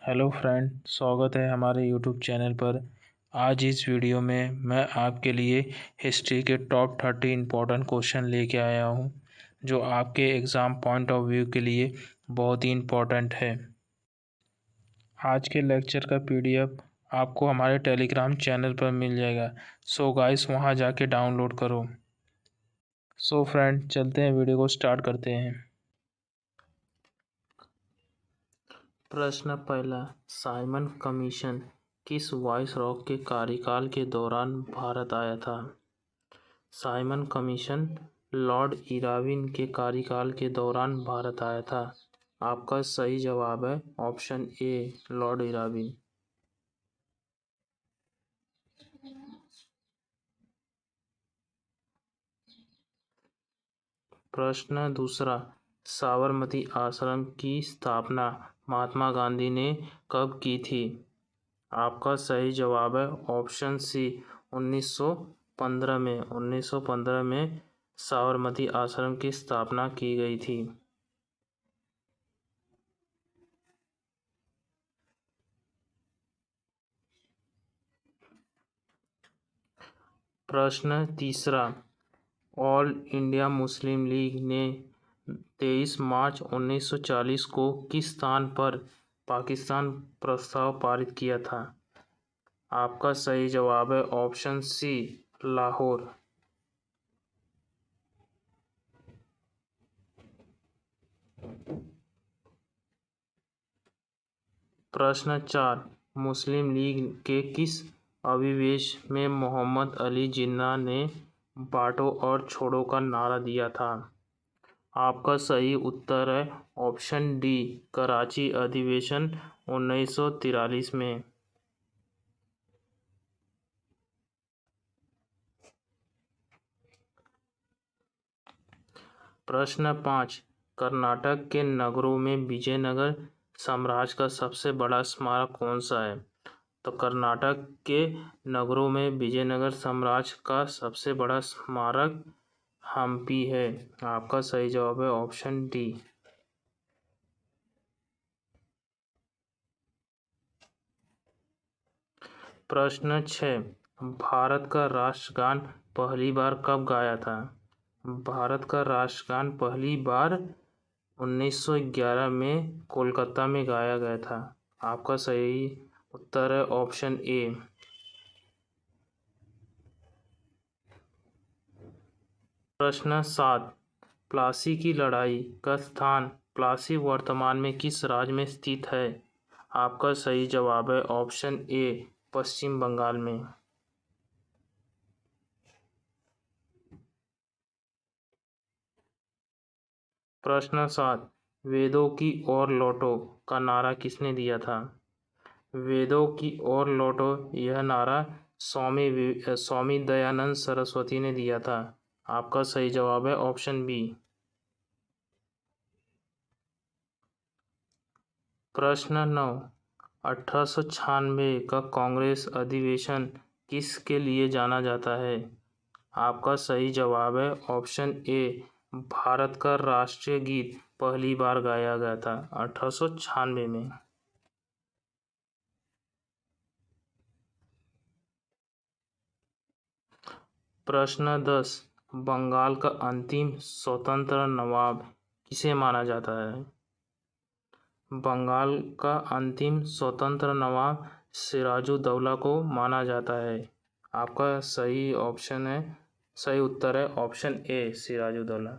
Hello friend, स्वागत है हमारे यूट्यूब चैनल पर। आज इस वीडियो में मैं आपके लिए हिस्ट्री के टॉप 30 इम्पोर्टेंट क्वेश्चन लेके आया हूं, जो आपके एग्ज़ाम पॉइंट ऑफ व्यू के लिए बहुत ही इम्पोर्टेंट है। आज के लेक्चर का पीडीएफ आपको हमारे टेलीग्राम चैनल पर मिल जाएगा। सो गाइस, वहां जाके डाउनलोड करो। सो फ्रेंड, चलते हैं, वीडियो को स्टार्ट करते हैं। प्रश्न पहला, साइमन कमीशन किस वाइसरॉय के कार्यकाल के दौरान भारत आया था? साइमन कमीशन लॉर्ड इरविन के कार्यकाल के दौरान भारत आया था। आपका सही जवाब है ऑप्शन ए, लॉर्ड इरविन। प्रश्न दूसरा, साबरमती आश्रम की स्थापना महात्मा गांधी ने कब की थी? आपका सही जवाब है ऑप्शन सी, 1915 में। 1915 में साबरमती आश्रम की स्थापना की गई थी। प्रश्न तीसरा, ऑल इंडिया मुस्लिम लीग ने 23 मार्च 1940 को किस स्थान पर पाकिस्तान प्रस्ताव पारित किया था? आपका सही जवाब है ऑप्शन सी, लाहौर। प्रश्न 4, मुस्लिम लीग के किस अधिवेश में मोहम्मद अली जिन्ना ने बांटो और छोड़ो का नारा दिया था? आपका सही उत्तर है ऑप्शन डी, कराची अधिवेशन 1943 में। प्रश्न 5, कर्नाटक के नगरों में विजयनगर साम्राज्य का सबसे बड़ा स्मारक कौन सा है? तो कर्नाटक के नगरों में विजयनगर साम्राज्य का सबसे बड़ा स्मारक हम्पी है। आपका सही जवाब है ऑप्शन डी। प्रश्न 6, भारत का राष्ट्रगान पहली बार कब गाया था? भारत का राष्ट्रगान पहली बार 1911 में कोलकाता में गाया गया था। आपका सही उत्तर है ऑप्शन ए। प्रश्न 7, प्लासी की लड़ाई का स्थान प्लासी वर्तमान में किस राज्य में स्थित है? आपका सही जवाब है ऑप्शन ए, पश्चिम बंगाल में। प्रश्न 7, वेदों की ओर लौटो का नारा किसने दिया था? वेदों की ओर लौटो यह नारा स्वामी दयानंद सरस्वती ने दिया था। आपका सही जवाब है ऑप्शन बी। प्रश्न 9, 1896 का कांग्रेस अधिवेशन किसके लिए जाना जाता है? आपका सही जवाब है ऑप्शन ए, भारत का राष्ट्रीय गीत पहली बार गाया गया था 1896 में। प्रश्न 10, बंगाल का अंतिम स्वतंत्र नवाब किसे माना जाता है? बंगाल का अंतिम स्वतंत्र नवाब सिराजुद्दौला को माना जाता है। आपका सही उत्तर है ऑप्शन ए, सिराजुद्दौला।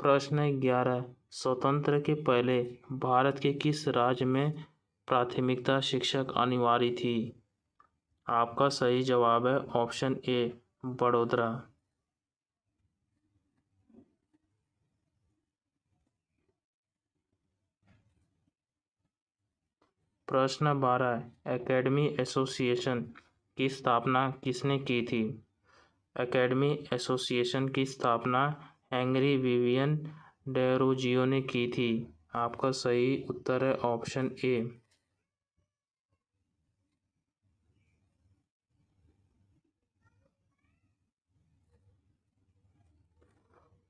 प्रश्न 11, स्वतंत्र के पहले भारत के किस राज्य में प्राथमिकता शिक्षक अनिवार्य थी? आपका सही जवाब है ऑप्शन ए, बड़ौदा। प्रश्न 12, एकेडमी एसोसिएशन की स्थापना किसने की थी? एकेडमी एसोसिएशन की स्थापना हेनरी विवियन डेरोजियो ने की थी। आपका सही उत्तर है ऑप्शन ए।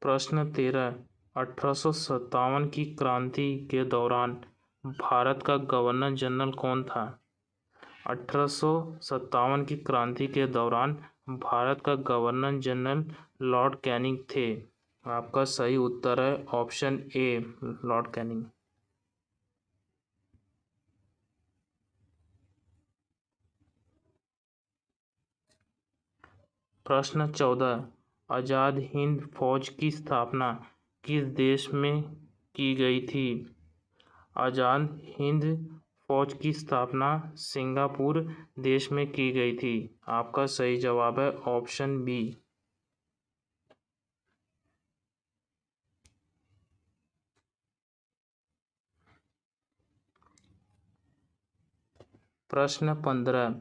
प्रश्न 13, 1857 की क्रांति के दौरान भारत का गवर्नर जनरल कौन था? 1857 की क्रांति के दौरान भारत का गवर्नर जनरल लॉर्ड कैनिंग थे। आपका सही उत्तर है ऑप्शन ए, लॉर्ड कैनिंग। प्रश्न 14, आज़ाद हिंद फौज की स्थापना किस देश में की गई थी? आज़ाद हिंद फौज की स्थापना सिंगापुर देश में की गई थी। आपका सही जवाब है ऑप्शन बी। प्रश्न 15,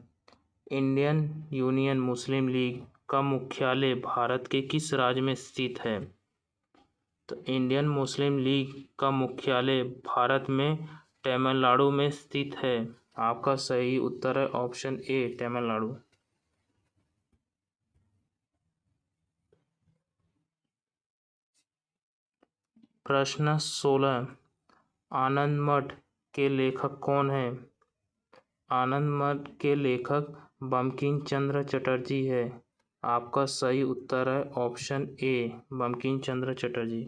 इंडियन यूनियन मुस्लिम लीग का मुख्यालय भारत के किस राज्य में स्थित है? तो इंडियन मुस्लिम लीग का मुख्यालय भारत में तमिलनाडु में स्थित है। आपका सही उत्तर है ऑप्शन ए, तमिलनाडु। प्रश्न 16, आनंद मठ के लेखक कौन है? आनंद मठ के लेखक बंकिम चंद्र चटर्जी है। आपका सही उत्तर है ऑप्शन ए, बंकिम चंद्र चटर्जी।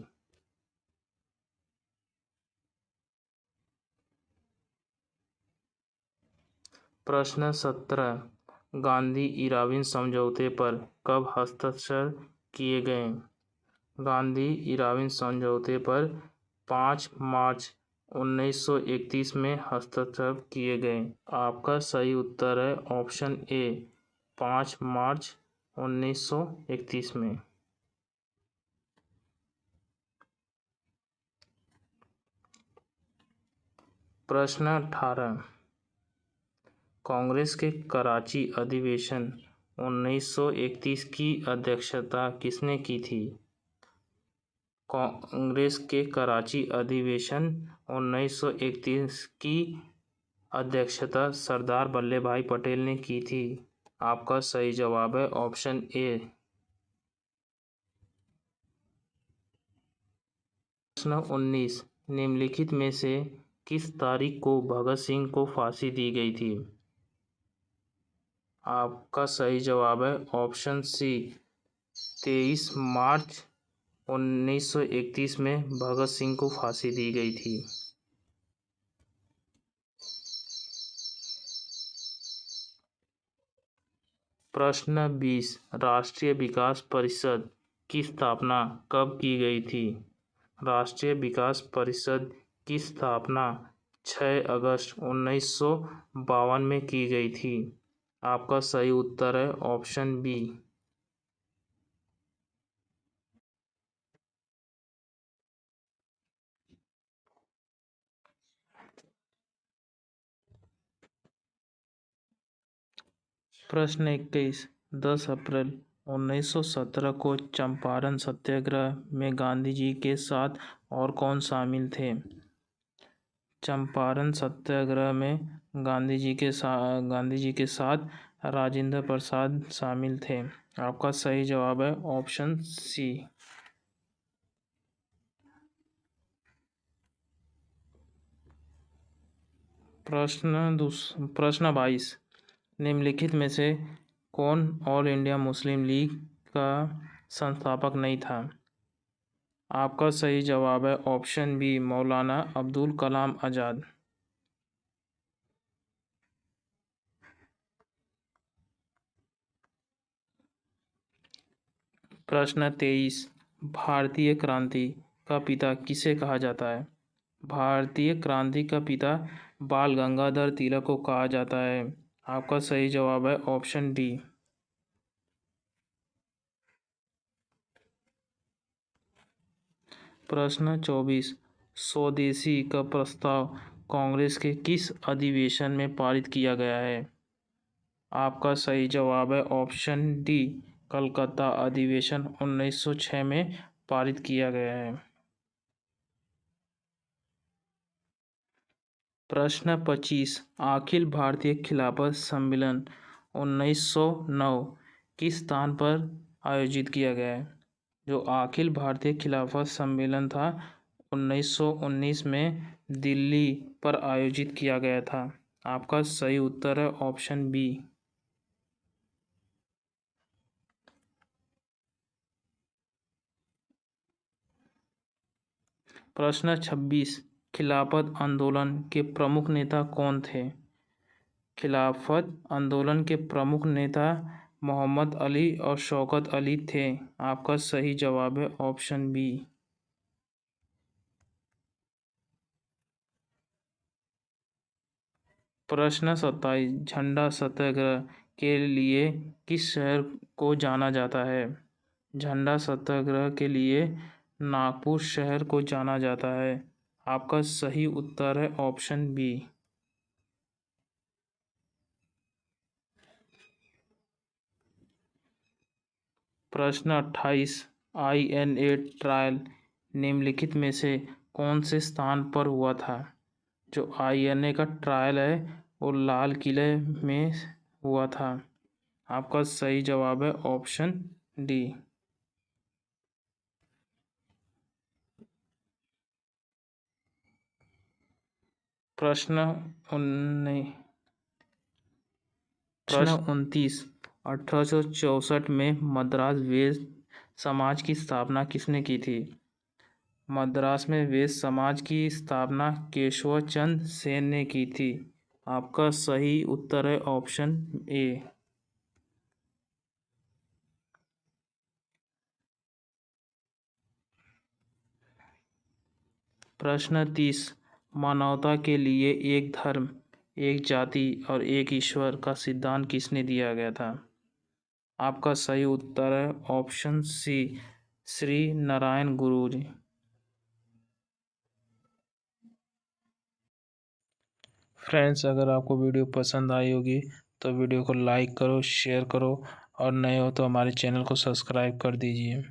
प्रश्न 17, गांधी इरविन समझौते पर कब हस्ताक्षर किए गए? गांधी इरविन समझौते पर 5 मार्च 1931 में हस्ताक्षर किए गए। आपका सही उत्तर है ऑप्शन ए, 5 मार्च 1931 में। प्रश्न 18, कांग्रेस के कराची अधिवेशन 1931 की अध्यक्षता किसने की थी? कांग्रेस के कराची अधिवेशन 1931 की अध्यक्षता सरदार वल्लभ भाई पटेल ने की थी। आपका सही जवाब है ऑप्शन ए। प्रश्न 19, निम्नलिखित में से किस तारीख को भगत सिंह को फांसी दी गई थी? आपका सही जवाब है ऑप्शन सी, 23 मार्च 1931 में भगत सिंह को फांसी दी गई थी। प्रश्न 20, राष्ट्रीय विकास परिषद की स्थापना कब की गई थी? राष्ट्रीय विकास परिषद की स्थापना 6 अगस्त 1952 में की गई थी। आपका सही उत्तर है ऑप्शन बी। प्रश्न 21, 10 अप्रैल 1917 को चंपारण सत्याग्रह में गांधी जी के साथ और कौन शामिल थे? चंपारण सत्याग्रह में गांधी जी के साथ राजेंद्र प्रसाद शामिल थे। आपका सही जवाब है ऑप्शन सी। प्रश्न 22, निम्नलिखित में से कौन ऑल इंडिया मुस्लिम लीग का संस्थापक नहीं था? आपका सही जवाब है ऑप्शन बी, मौलाना अब्दुल कलाम आज़ाद। प्रश्न 23, भारतीय क्रांति का पिता किसे कहा जाता है? भारतीय क्रांति का पिता बाल गंगाधर तिलक को कहा जाता है। आपका सही जवाब है ऑप्शन डी। प्रश्न 24, स्वदेशी का प्रस्ताव कांग्रेस के किस अधिवेशन में पारित किया गया है? आपका सही जवाब है ऑप्शन डी, कलकत्ता अधिवेशन 1906 में पारित किया गया है। प्रश्न 25, अखिल भारतीय खिलाफत सम्मेलन 1909 किस स्थान पर आयोजित किया गया है? जो अखिल भारतीय खिलाफत सम्मेलन था 1919 में दिल्ली पर आयोजित किया गया था। आपका सही उत्तर है ऑप्शन बी। प्रश्न 26, खिलाफत आंदोलन के प्रमुख नेता कौन थे? खिलाफत आंदोलन के प्रमुख नेता मोहम्मद अली और शौकत अली थे। आपका सही जवाब है ऑप्शन बी। प्रश्न 27, झंडा सत्याग्रह के लिए किस शहर को जाना जाता है? झंडा सत्याग्रह के लिए नागपुर शहर को जाना जाता है। आपका सही उत्तर है ऑप्शन बी। प्रश्न 28, INA ट्रायल निम्नलिखित में से कौन से स्थान पर हुआ था? जो INA का ट्रायल है वो लाल किले में हुआ था। आपका सही जवाब है ऑप्शन डी। प्रश्न 29, 1864 में मद्रास वैश्य समाज की स्थापना किसने की थी? मद्रास में वैश्य समाज की स्थापना केशव चंद्र सेन ने की थी। आपका सही उत्तर है ऑप्शन ए। प्रश्न 30, मानवता के लिए एक धर्म, एक जाति और एक ईश्वर का सिद्धांत किसने दिया गया था? आपका सही उत्तर है ऑप्शन सी, श्री नारायण गुरु जी। फ्रेंड्स, अगर आपको वीडियो पसंद आई होगी तो वीडियो को लाइक करो, शेयर करो और नए हो तो हमारे चैनल को सब्सक्राइब कर दीजिए।